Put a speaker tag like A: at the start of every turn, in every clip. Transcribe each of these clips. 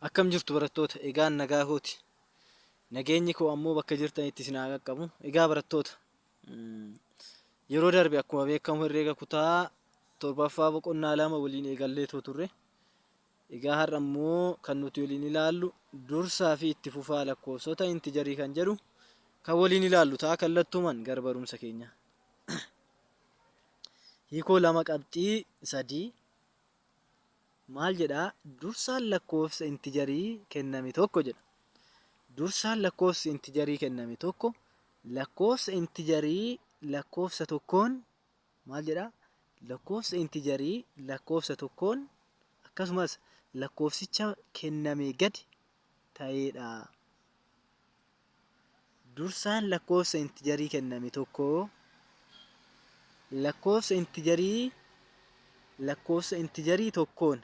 A: Akkam jirtu barattoota? Egaan nagaa kooti. Nageenyi koo ammoo bakka jirtanitti isin haa qaqqabu. Egaa barattoota, yeroo darbe akkuma beekamu herreega kutaa torbaffaa boqonnaa lama waliin eegallee turre. Egaa har'a ammoo kan nuti waliin ilaallu dursaa fi itti fufaa lakkoofsota intijarii kan jedhu kan waliin ilaallu ta'a kallattumaan gara barumsa keenya. Hiikoo 2 qabxii 3 maal jedhaa? Dursaan lakkoofsa intijarii kenname tokko jedha. Dursaan lakkoofsa intijarii kenname tokko lakkoofsa intijarii lakkoofsa tokkoon maal jedhaa? Lakkoofsa intijarii lakkoofsa tokkoon akkasumas lakkoofsicha kenname gadi ta'edha. Dursaan lakkoofsa intijarii kenname tokko lakkoofsa intijarii tokkoon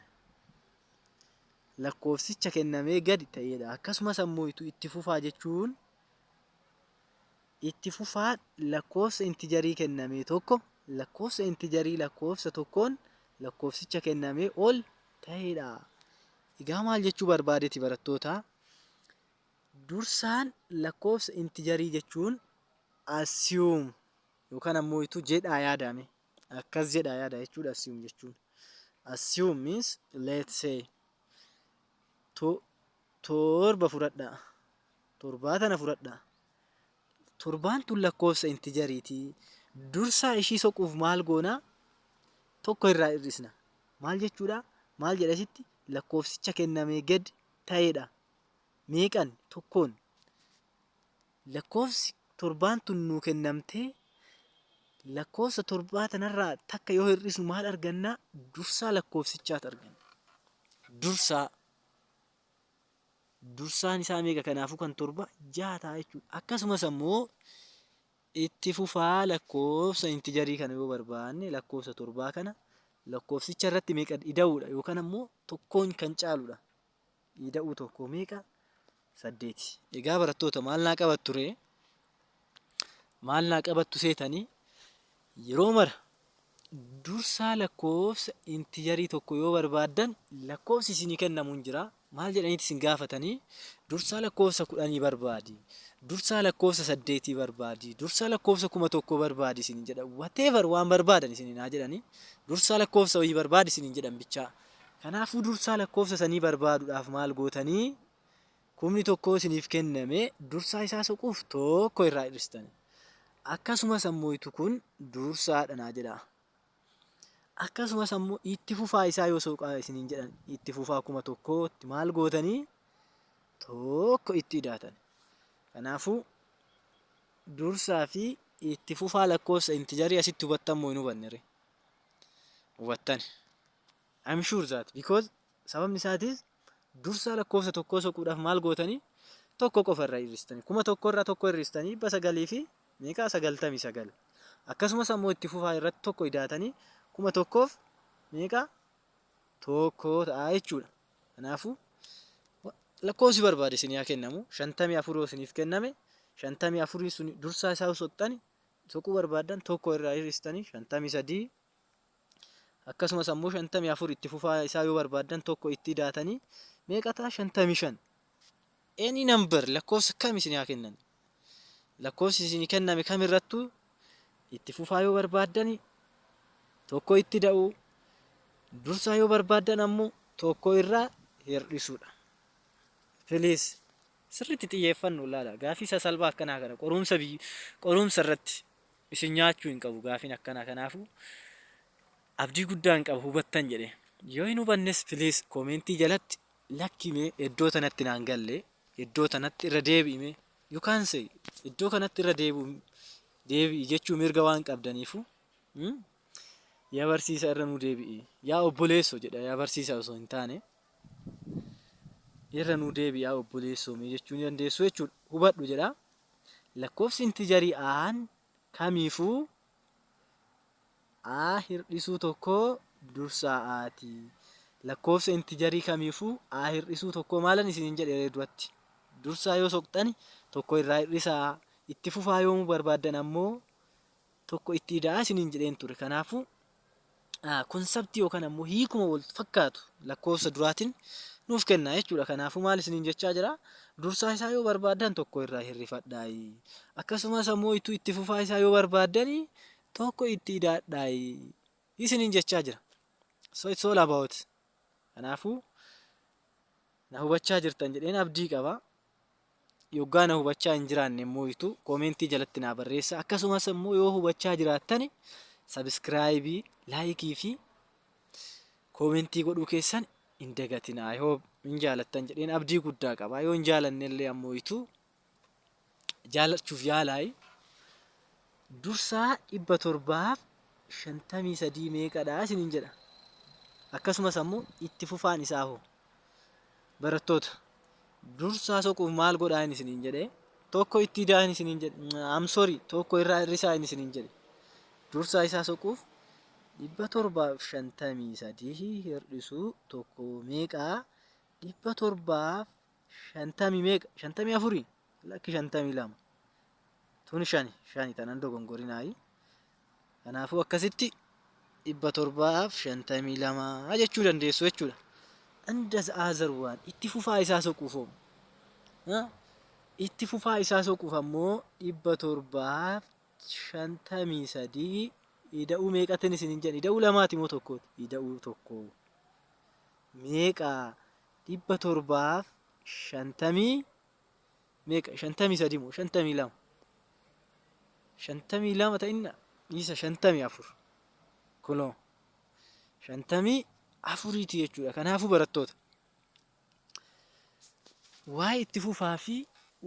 A: lakkoofsicha kennamee gadi ta'edha. Akkasumas ammoo itti fufaa jechuun itti fufaa lakkoofsa intijarii kenname tokko lakkoofsa intijarii lakkoofsa tokkoon lakkoofsicha kennamee ol ta'edha. Egaa maal jechuu barbaadeeti barattoota? Dursaan lakkoofsa intijarii jechuun assume yookaan ammoo jedhaa yaadame. Akkas jedhaa yaada jechuudha assume jechuun. Assume means let's say torba fudhadhaa. Torbaa tana fudhadhaa. Torbaan tun lakkoofsa intijariiti. Dursaa ishii soquuf maal goonaa? Tokko irraa hir'isna. Maal jechuudha? Maal jedha asitti? Lakkoofsicha kennamee gadi ta'edha. Meeqan? Tokkoon. Lakkoofsi torbaan tun nuu kennamtee lakkoofsa torbaa tanarraa takka yoo hir'isnu maal argannaa? Dursaa lakkoofsichaati arganna. Dursaan isaa meeqa? Kanaafuu kan torba 6 ta'a jechuudha. Akkasumas ammoo itti fufaa lakkoofsa intijarii kana yoo barbaanne lakkoofsa torbaa kana lakkoofsicha irratti meeqa ida'uudha yookaan ammoo tokkoon kan caaludha. Ida'uu tokko meeqa? 8. Egaa barattoota maal naa qabattu ree? Maal naa qabattu seetanii? Yeroo mara dursaa lakkoofsa intijarii tokko yoo barbaaddan lakkoofsi isinii kennamu hin jira. Maal jedhaniiti isin gaafatanii? Dursaa lakkoofsa 10 barbaadi. Dursaa lakkoofsa 8 barbaadi. Dursaa lakkoofsa 1000 barbaadi isin jedha. Whatever waan barbaadan isin haa jedhanii. Dursaa lakkoofsa wayii barbaadi isin jedhan bichaa. Kanaafuu dursaa lakkoofsa sanii barbaaduudhaaf maal gootanii? 1,000 isiniif kenname dursaa isaa soquuf tokko irraa hir'istani. Akkasumas ammoo kun dursaadha jedha. Akkasumas ammoo itti fufaa isaa yoo soqaa isiniin jedhan itti fufaa 1,000tti maal gootanii? Tokko itti idaatan. Kanaafuu dursaa fi itti fufaa lakkoofsa intijarii asitti hubattan moo hin hubanne? Hubattan. I'm sure that because sababni isaatis dursaa lakkoofsa tokkoo soquudhaaf maal gootanii? Tokko qofa irraa hir'istanii. 1,000 irraa tokko hir'istanii 900 fi meeqa? 99. Akkasumas ammoo itti fufaa irratti tokko idaatanii 1,000f meeqa? Tokko ta'a jechuudha. Kanaafuu lakkoofsi barbaade isinii haa kennamu. 54 isiniif kenname 54 sun dursaa isaa soqxani soquu barbaaddan tokko irraa hir'istanii 53. Akkasumas ammoo 54 itti fufaa isaa yoo barbaaddan tokko itti idaatanii meeqa ta'a? 55. Any number lakkoofsa kam isinii haa kennan? Lakkoofsi isinii kenname kamirrattuu itti fufaa yoo barbaaddan tokko itti da'u. Dursaa yoo barbaaddan ammoo tokko irraa hir'isuudha. Please sirriitti xiyyeeffannoo ilaala. Gaafii sasalphaa akkanaa kana qorumsa irratti isin nyaachuu hin qabu gaafiin akkanaa. Kanaafuu abdii guddaa hin qabu hubattan jedhe. Yoo hin hubannes please koomentii jalatti lakkimee iddoo tanatti naan galle iddoo tanatti irra deebi'ime yookaan iddoo kanatti irra deebi'i jechuu mirga waan qabdaniifu yaa barsiisa irra nuu deebi'i. Yaa obboleessoo jedha yaa barsiisa osoo hin taane. Irra nuu deebi'i yaa obboleessoo jechuu ni dandeessu jechuudha. Hubadhu jedha. Lakkoofsi intijarii aan kamiifuu A hir'isuu tokko dursaa aati. Lakkoofsa intijarii kamiifuu A hir'isuu tokko maalan isiniin jedhe duratti? Dursaa yoo soqxani tokko irraa hir'isaa. Itti fufaa yoomuu barbaaddan ammoo tokko itti ida'aa isiniin jedheen ture. Kanaafuu konseptii yookaan ammoo hiikuma wal fakkaatu lakkoofsa duraatiin nuuf kenna jechuudha. Kanaafuu maal isiniin jechaa jira? Dursaa isaa yoo barbaaddan tokko irraa hirrifadhaa. Akkasumas ammoo itti fufaa isaa yoo barbaaddan tokko itti hidhaadhaa isiniin jechaa jira. So it's all about. Kanaafuu na hubachaa jirtan jedheen abdii qaba. Yoggaa na hubachaa hin jiraanne immoo koomentii jalatti naa barreessa. Akkasumas immoo yoo hubachaa jiraattan sabiskiraayibii, laayikii fi koomentii godhuu keessan hin dagatinaa. Yoo hin jaalattan jedheen abdii guddaa qaba. Yoo hin jaalanne illee ammoo jaalachuuf yaalaa. Dursaa 753 meeqadhaa isiniin jedha. Akkasumas ammoo itti fufaan isaa hoo barattoota dursaa soquuf maal godhaa isiniin jedhee tokko itti hidhaa isiniin jedhe tokko irraa hirrisaa isiniin jedhe dursaa isaa soquuf 753 hir'isuu tokko meeqaa 750 meeqa 54 lakki 52 tun shani tanan dogongorinaayi. Kanaafuu akkasitti 752 jechuu dandeessu jechuudha. Andas aazarwaan itti fufaa isaa soquuf itti fufaa isaa soquuf ammoo 753 ida'uu meeqatin isiniin jedhe ida'uu lamaati moo tokkooti? Ida'uu tokko meeqaa 750 meeqa 53 moo 52 52 ta'inna isa 54 kunoo 54 jechuudha. Kanaafuu barattoota waa'ee itti fufaa fi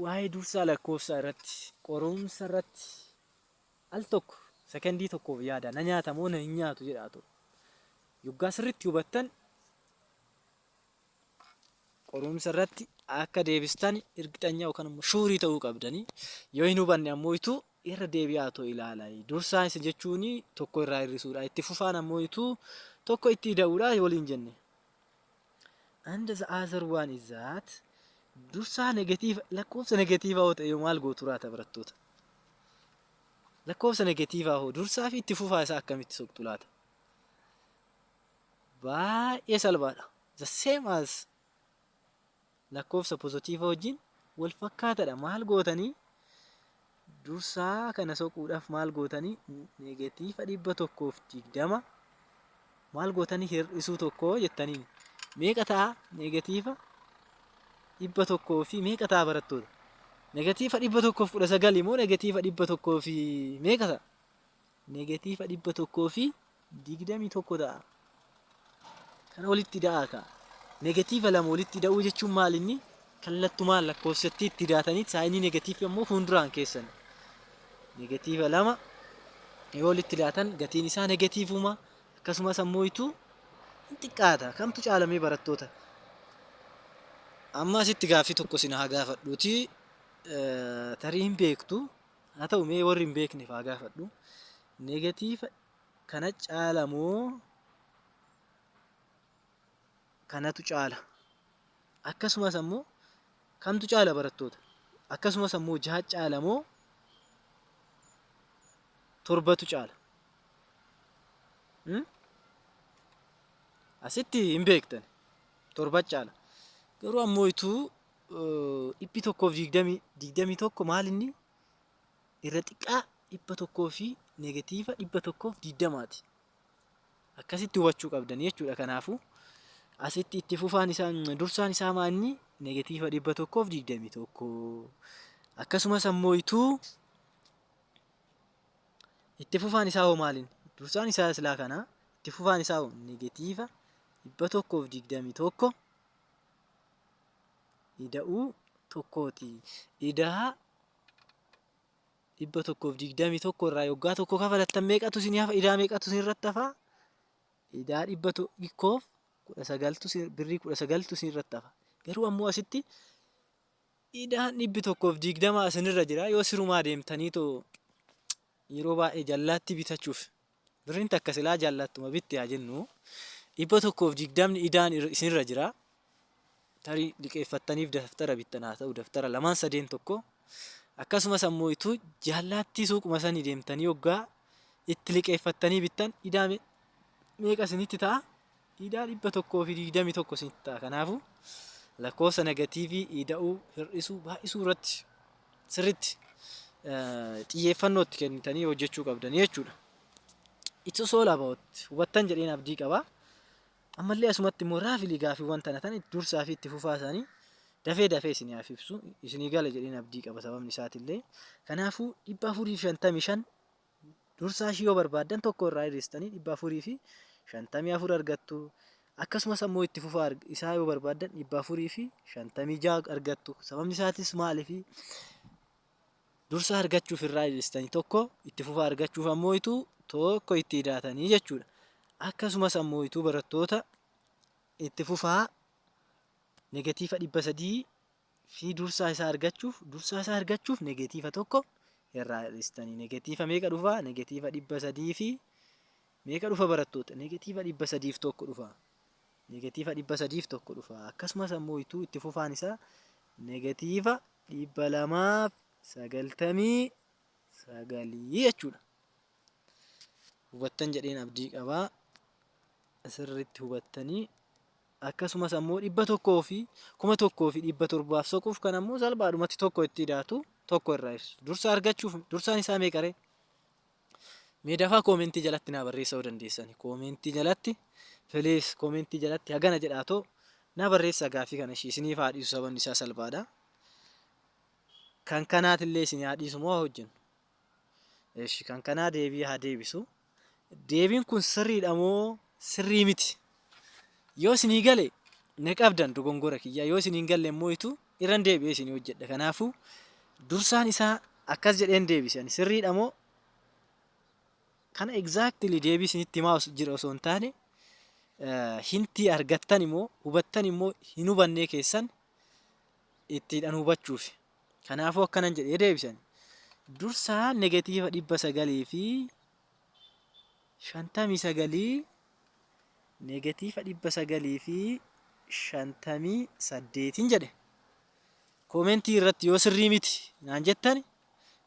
A: waa'ee dursaa lakkoofsaa irratti qorumsa irratti al tokko sekondii tokkoof yaada na nyaata moo na hin nyaatu jedhaatu yoggaa sirriitti hubattan qorumsa irratti akka deebistan irgixanyaa yookaan immoo shuurii ta'uu qabdanii. Yoo hin hubanne ammoo irra deebi'aa ta'uu ilaalaa. Dursaa isa jechuun tokko irraa hir'isuudha. Itti fufaan ammoo tokko itti hida'uudha waliin jenne. And the other one is that dursaa negatiiva lakkoofsa negatiivaa hoo ta'e maal gootu laata barattoota? Lakkoofsa negatiivaa hoo dursaa fi itti fufaa isaa akkamitti soqxu laata? Baay'ee salphaadha. The same as lakkoofsa pozitiivaa wajjin wal fakkaataadha. Maal gootanii dursaa kana soquudhaaf maal gootanii negatiiva 120 maal gootanii hir'isuu tokko jettanii meeqa ta'a negatiiva 100 fi meeqa ta'a barattoota? Negatiiva 119 moo negatiiva 100 fi meeqa ta'a? Negatiiva 100 fi 21 ta'a. Kana walitti hidhaa ka'a. Negatiiva lama walitti hidhuu jechuun maal inni? Kallattumaan lakkoofsatti itti hidhaatanii saayinii negatiiva immoo fuulduraan keessan. Negatiiva lama yoo walitti hidhaatan gatiin isaa negatiivuma. Akkasumas ammoo xiqqaata. Kamtu caalamee barattoota? Amma asitti gaaffii tokko sin haa gaafadhuuti. Tarii hin beektu. Haa ta'u mee warri hin beekneef haa gaafadhu. Negatiiva kana caalamoo kanatu caala? Akkasumas ammoo kamtu caala barattoota? Akkasumas ammoo 6 caalamoo 7tu caala? Asitti hin beektan 7 caala. Garuu ammoo 121 maal inni irra xiqqaa 100 fi negatiiva 120ti. Akkasitti hubachuu qabdan jechuudha. Kanaafuu asitti itti fufaan isaa dursaan isaa maanni negatiiva 121. Akkasumas ammoo itti fufaan isaa hoo maaliin? Dursaan isaa silaa kana itti fufaan isaa hoo negatiiva 121 ida'uu tokkooti. Idaa 121 irraa yoggaa tokko kafalattan meeqatu isin hafa? Idaa meeqatu isin irratti hafa? Idaa 119 birrii 19tu isin irratti hafa. Garuu ammoo asitti idaan 120 isinirra jira. Yoo sirumaa deemtanii yeroo baay'ee jallaatti bitachuuf birriin takka silaa jallaattuma bitti haa jennu 120 idaan isinirra jira. Tarii liqeeffattaniif daftara bittan haa ta'u daftara lamaan sadeen tokko. Akkasumas ammoo jallaatti suuquma sanii deemtanii yoggaa itti liqeeffattanii bittan idaa meeqa isinitti ta'a? iidaa 121 isinitti ta'a. Kanaafuu lakkoofsa negatiivii iida'uu hir'isuu baay'isuu irratti sirriitti xiyyeeffannoo itti kennitanii hojjechuu qabdanii jechuudha. It's all about hubattan jedheen abdii qaba. Ammallee asumatti immoo raafilii gaaffiiwwan tana tan dursaa fi itti fufaa isaanii dafee isiniif ibsu isinii gala jedheen abdii qaba sababni isaatillee. Kanaafuu 455 dursaa ishii yoo barbaaddan tokko irraa hir'istanii 454 argattu. Akkasumas ammoo itti fufaa isaa yoo barbaaddan 456 argattu. Sababni isaatis maaliif dursaa argachuuf irraa hir'istanii tokko itti fufaa argachuuf ammoo tokko itti hidhaatanii jechuudha. Akkasumas ammoo barattoota itti fufaa negatiiva 300 fi dursaa isaa argachuuf negatiiva tokko irraa hir'istanii. Negatiiva meeqa dhufaa? Negatiiva 300 fi meeqa dhufa barattoota? Negatiiva 300 fi tokko dhufa. Negatiiva 300 fi tokko dhufa. Akkasumas ammoo itti fufaan isaa negatiiva 299 jechuudha. Hubattan jedheen abdii qabaa. Asirratti hubattanii akkasumas ammoo 100 fi 1700 soquuf kan ammoo salphaadhumatti tokko itti hidhaatu tokko irraa ibsu. Dursa argachuuf dursaan isaa meeqare? Meedafaa koomentii jalatti naa barreessuu dandeessani. Koomentii jalatti filees koomentii jalatti hagana jedhaatoo naa barreessaa gaaffii kana isiniif haa dhiisu sababni isaa salphaadha. Kan kanaatillee isin haa dhiisu moo hojjennu? Eeshi kan kanaa deebii haa deebisu. Deebiin kun sirriidha moo sirrii miti? Yoo isinii gale ne qabdan dogongora kiyyaa, yoo isin hin galle immoo irran deebi'ee isinii hojjedha. Kanaafuu dursaan isaa akkas jedheen deebise. Ani sirriidha moo kana exactly deebii isinitti himaa jira osoo hin taane hintii argattan immoo hubattan immoo hin hubannee keessan ittiidhaan hubachuuf. Kanaafuu akkanan jedhee deebisan. Dursaa negatiiva 900 fi 59 negatiiva 900 fi 58 jedhe. Koomentii irratti yoo sirrii miti naan jettan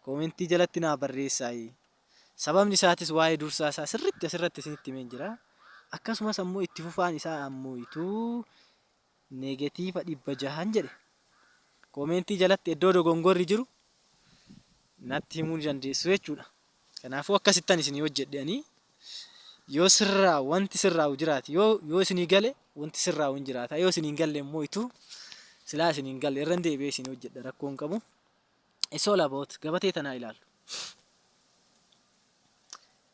A: koomentii jalatti naa barreessaa. Sababni isaatis waa'ee dursaa isaa sirriitti asirratti isinitti himeen jira. Akkasumas ammoo itti fufaan isaa ammoo negatiiva 600 jedhe. Koomentii jalatti iddoo dogongorri jiru natti himuu ni dandeessu jechuudha. Kanaafuu akkasittan isinii hojjedhanii yoo sirraa wanti sirraa'u jiraate yoo isinii gale wanti sirraa'u hin jiraata. Yoo isinii hin galle immoo silaa isinii hin galle irran deebi'ee isinii hojjedha rakkoo hin qabu. It's all about gabatee tanaa ilaalu.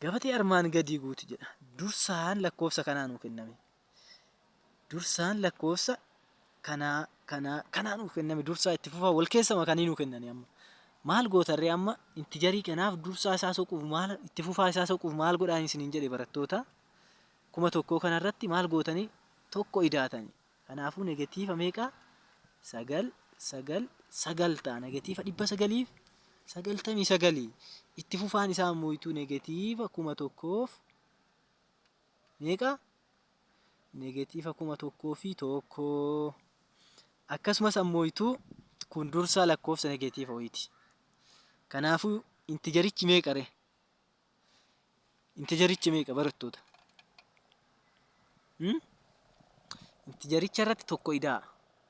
A: Gabatee armaan gadii guuti jedha. Dursaan lakkoofsa kanaa nuu kenname. Dursaan lakkoofsa kanaa nuu kenname. Dursaa itti fufaa wal keessa makanii nuu kennani amma. Maal gootarree amma intijarii kanaaf dursaa isaa soquuf maal itti fufaa isaa soquuf maal godhaan isiniin jedhe barattoota 1,000 kanarratti maal gootanii tokko hidhaatanii. Kanaafuu negatiiva meeqa? 9 ta'a. Negatiiva 999 itti fufaan isaa ammoo negatiiva 1,000 meeqa? Negatiiva 1,000 fi tokko. Akkasumas ammoo kun dursaa lakkoofsa negatiiva wayiiti. Kanaafuu intijarichi meeqare? Intijarichi meeqa barattoota? Intijaricha irratti tokko hidhaa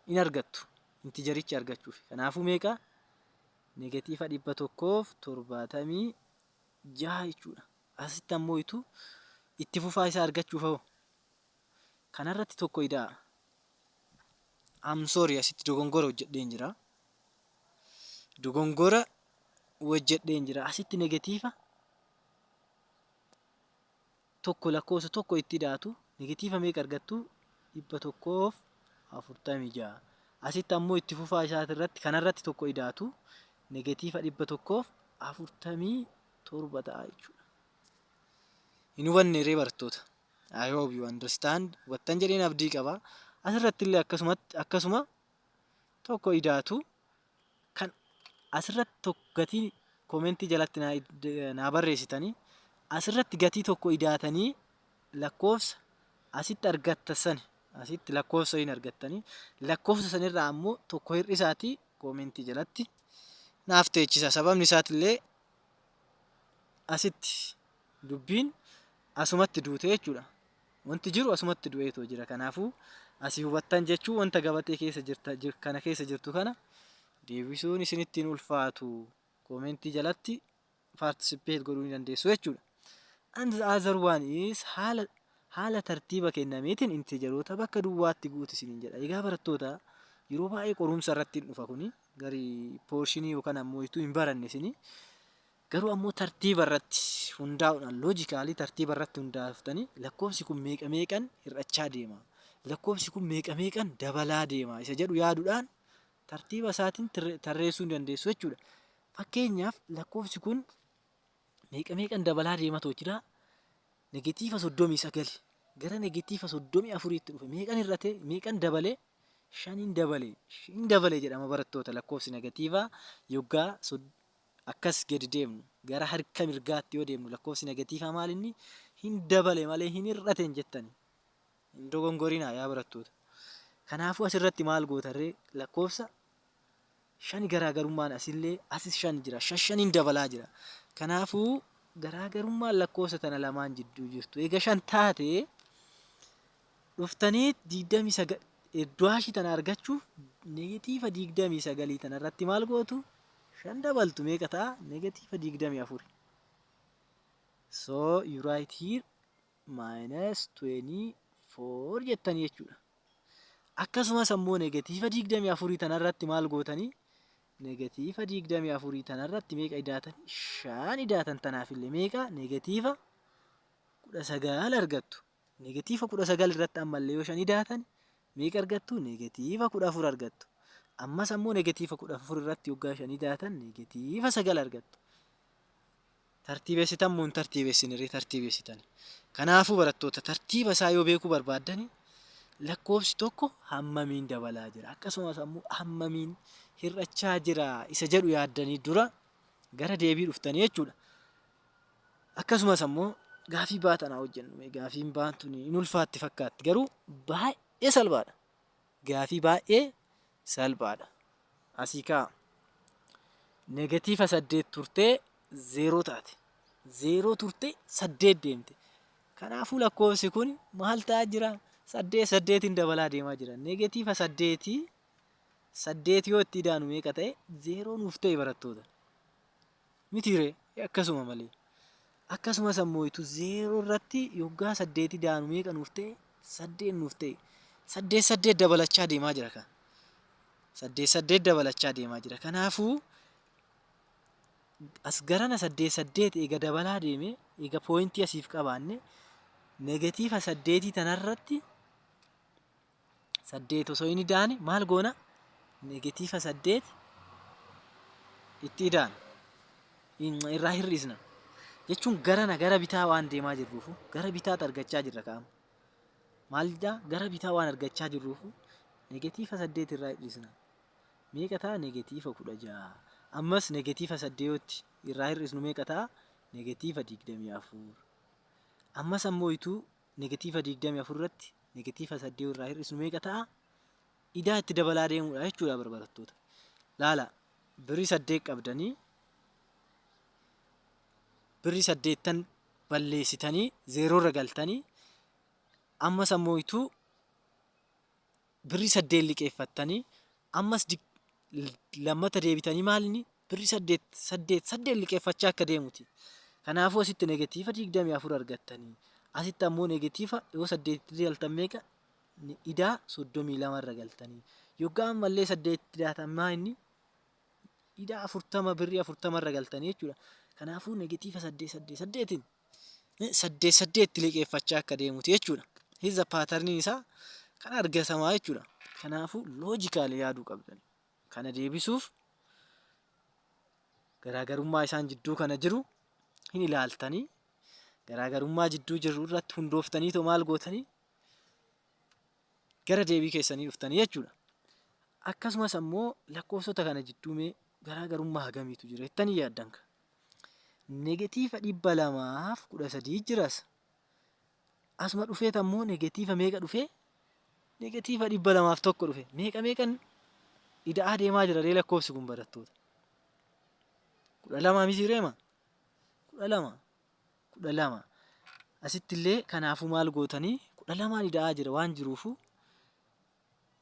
A: in argattu. Intijaricha argachuuf. Kanaafuu meeqa? Negatiiva 176 jechuudha. Asitti ammoo itti fufaa isaa argachuuf hoo kanarratti tokko hidhaa. Sorry asitti dogongora hojjedheen jira. Dogongora hojjedheen jira. Asitti negatiiva tokko lakkoofsa tokko itti hidhaatu. Negatiiva meeqa argattu? 146. Asitti ammoo itti fufaa isaatirratti kanarratti tokko hidhaatu. Negatiiva 147 ta'a jechuudha. Hin hubanne ree barattoota. I hope you understand. Hubattan jedheen abdii qaba. Asirratti illee akkasuma tokko hidhaatu. Kan asirratti gatii koomentii jalatti naa barreessitanii asirratti gatii tokko hidhaatanii lakkoofsa asitti argattan asitti lakkoofsa hin argattanii lakkoofsa sanirraa ammoo tokko hir'isaatii koomentii jalatti naaf teechisa. Sababni isaatillee asitti dubbiin asumatti duute jechuudha. Wanti jiru asumatti du'eetoo jira. Kanaafuu asii hubattan jechuun wanta gabatee keessa kana keessa jirtu kana deebisuun isinitti hin ulfaatu. Koomentii jalatti paartisipeet godhuu ni dandeessu jechuudha. And the other one is haala tartiiba kennameetiin inteejaroota bakka duwwaatti guuti isiniin jedha. Egaa barattoota yeroo baay'ee qorumsa irratti hin dhufa kuni garii poorshinii yookaan ammoo ituu hin baranne isinii. Garuu ammoo tartiiba irratti hundaa'uudhaan loojikaalii tartiiba irratti hundaaftanii lakkoofsi kun meeqa meeqan hir'achaa deema. Lakkoofsi kun meeqa meeqan dabalaa deema. Isa jedhu yaaduudhaan tartiiba isaatiin tarreessuu ni dandeessu jechuudha. Fakkeenyaaf lakkoofsi kun meeqa meeqan dabalaa deematoo jira. Negatiiva 39 gara negatiiva 34tti dhufe meeqan hir'ate meeqan dabale 5 dabale 5 dabale jedhama barattoota lakkoofsi negatiivaa yoggaa akkas gadi deemnu gara harka mirgaatti yoo deemnu lakkoofsi negatiivaa maal inni hin dabale malee hin hir'ate hin jettani. Hin dogongorinaa yaa barattoota. Kanaafuu asirratti maal gootarree lakkoofsa 5 garaagarummaan asillee asis 5 jira. 5 dabalaa jira. Kanaafuu garaagarummaan lakkoofsa tana lamaan jidduu jirtu. Egaa 5 taate dhuftanii 29 iddoashii tana argachuuf negatiiva 29 tana irratti maal gootu? 5 dabaltu meeqa ta'a? Negatiiva 24. So you write here minus 24 jettanii jechuudha. Akkasumas ammoo negatiiva 24 tana irratti maal gootanii? Negatiiva 24 tana irratti meeqa idaatan? 5 idaatan tanaaf illee meeqa? Negatiiva 19 argattu. Negatiiva 19 irratti ammallee yoo 5 idaatan meeqa argattu? Negatiiva 14 argattu. Ammas ammoo negatiiva 14 irratti yoggaa 5 idaatan negatiiva 9 argattu. Tartiibessitan moo hin tartiibessinirree tartiibessitan. Kanaafuu barattoota tartiiba isaa yoo beekuu barbaaddani lakkoofsi tokko hammamiin dabalaa jira akkasumas ammoo hammamiin hir'achaa jira isa jedhu yaaddanii dura gara deebii dhuftanii jechuudha. Akkasumas ammoo gaafii baatanaa hojjennu. Gaafiin baantun hin ulfaatti fakkaatti garuu baay'ee salphaadha. Gaafii baay'ee salphaadha. Asii kaa negatiiva 8 turtee 0 taate. 0 turtee 8 deemte. Kanaafuu lakkoofsi kun maal ta'aa jira? 8 dabalaa deemaa jira. Negatiiva 8 yoo itti idaanu meeqa ta'e? 0 nuuf ta'e barattoota. Mitiiree akkasuma malee. Akkasumas ammoo 0 irratti yoggaa 8 idaanu meeqa nuuf ta'e? 8 nuuf ta'e. 8 dabalachaa deemaa jira kan. 8 dabalachaa deemaa jira. Kanaafuu as garana 8 eega dabalaa deeme eega pooyintii asiif qabaanne negatiiva 8 tanarratti 8 osoo hin idaane maal goona? Negatiiva 8 itti idaana. Irraa hir'isna. Jechuun gara bitaa waan deemaa jirruufu gara bitaatti argachaa jirra kaa'ama. Maalidhaa? Gara bitaa waan argachaa jirruufu negatiiva 8 irraa hir'isna. Meeqa ta'a? Negatiiva 16. Ammas negatiiva 8 irraa hir'isnu meeqa ta'a? Negatiiva 24. Ammas ammoo negatiiva 24 irratti negatiiva 8 irraa hir'isnu meeqa ta'a? Idaa itti dabalaa deemuudha jechuudha barattoota. Laala birrii 8 qabdanii birrii 8 balleessitanii 0 irra galtanii ammas ammoo birrii 8 liqeeffattanii ammas lammata deebitanii maalinni birrii 8 liqeeffachaa akka deemuti. Kanaafuu asitti negatiiva 24 argattanii asitti ammoo negatiiva yoo 8 galtan meeqa? Idaa 32 irra galtanii yoggaa ammallee 8 idaatan maa inni idaa 40 birrii 40 irra galtanii jechuudha. Kanaafuu negatiiva 8 liqeeffachaa akka deemuti jechuudha. Hiza paatarniin isaa kan argatamaa jechuudha. Kanaafuu loojikaalii yaaduu qabdan. Kana deebisuuf garaagarummaa isaan jidduu kana jiru hin ilaaltanii garaagarummaa jidduu jiru irratti hundooftanii too maal gootanii gara deebii keessanii dhuftanii jechuudha. Akkasumas ammoo lakkoofsota kana jidduu mee garaagarummaa hagamiitu jira jettanii yaaddan ka. Negatiiva 213 jiras. Asuma dhufeet ammoo negatiiva meeqa dhufee? Negatiiva 201 dhufe. Meeqan ida'aa deemaa jira ree lakkoofsi kun barattoota. 12 miti reema? 12. Asitti illee kanaafuu maal gootanii 12 ida'aa jira waan jiruufu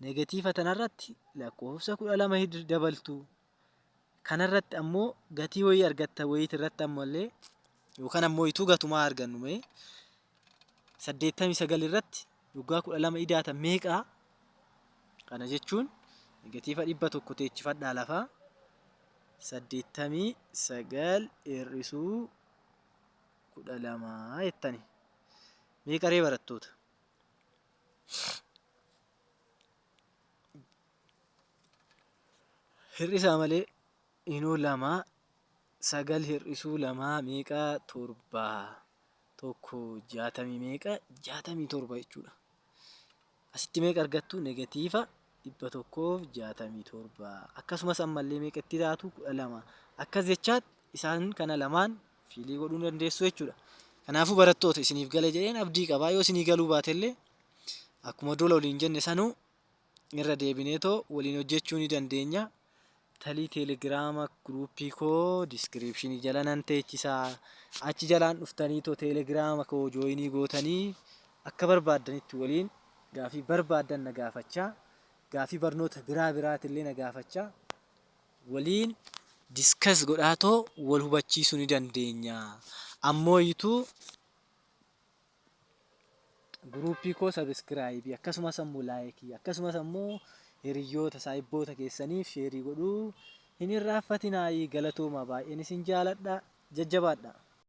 A: negatiiva tanarratti lakkoofsa 12 dabaltu. Kanarratti ammoo gatii wayii argatta wayiit irratti ammallee yookaan ammoo ituu gatumaa argannu mee 89 irratti waggaa 12 idaata meeqaa? Kana jechuun negatiiva 100 teechifadhaa lafaa 89 hir'isuu 12 jettani. Meeqa ree barattoota? Hir'isaa malee inuu 2 9 hir'isuu 2 meeqa? 7 tokko 60 meeqa? 67 jechuudha. Asitti meeqa argattu? Negatiiva 167. Akkasumas ammallee meeqa itti taatu? 12. Akkas jechaat isaan kana lamaan fiilii godhuu dandeessu jechuudha. Kanaafuu barattoota isiniif gale jedheen abdii qabaa. Yoo isinii galuu baatellee akkuma dola waliin jenne sanuu irra deebineetoo waliin hojjechuu ni dandeenya. Talii teelegiraama guruupii koo diskiriipshinii jala nan teechisaa. Achi jalaan dhuftaniitoo teelegiraama koo jooyinii gootanii akka barbaaddanitti waliin gaafii barbaaddan na gaafachaa. Gaafii barnoota biraatillee na gaafachaa. Waliin diskas godhaatoo wal hubachiisuu ni dandeenya. Ammoo ituu guruupii koo sabiskiraayibii akkasumas ammoo laayikii akkasumas ammoo hiriyyoota saayibboota keessaniif sheerii godhuu hin irraanfatinaa. Galatooma baay'een isin jaaladha. Jajjabaadha.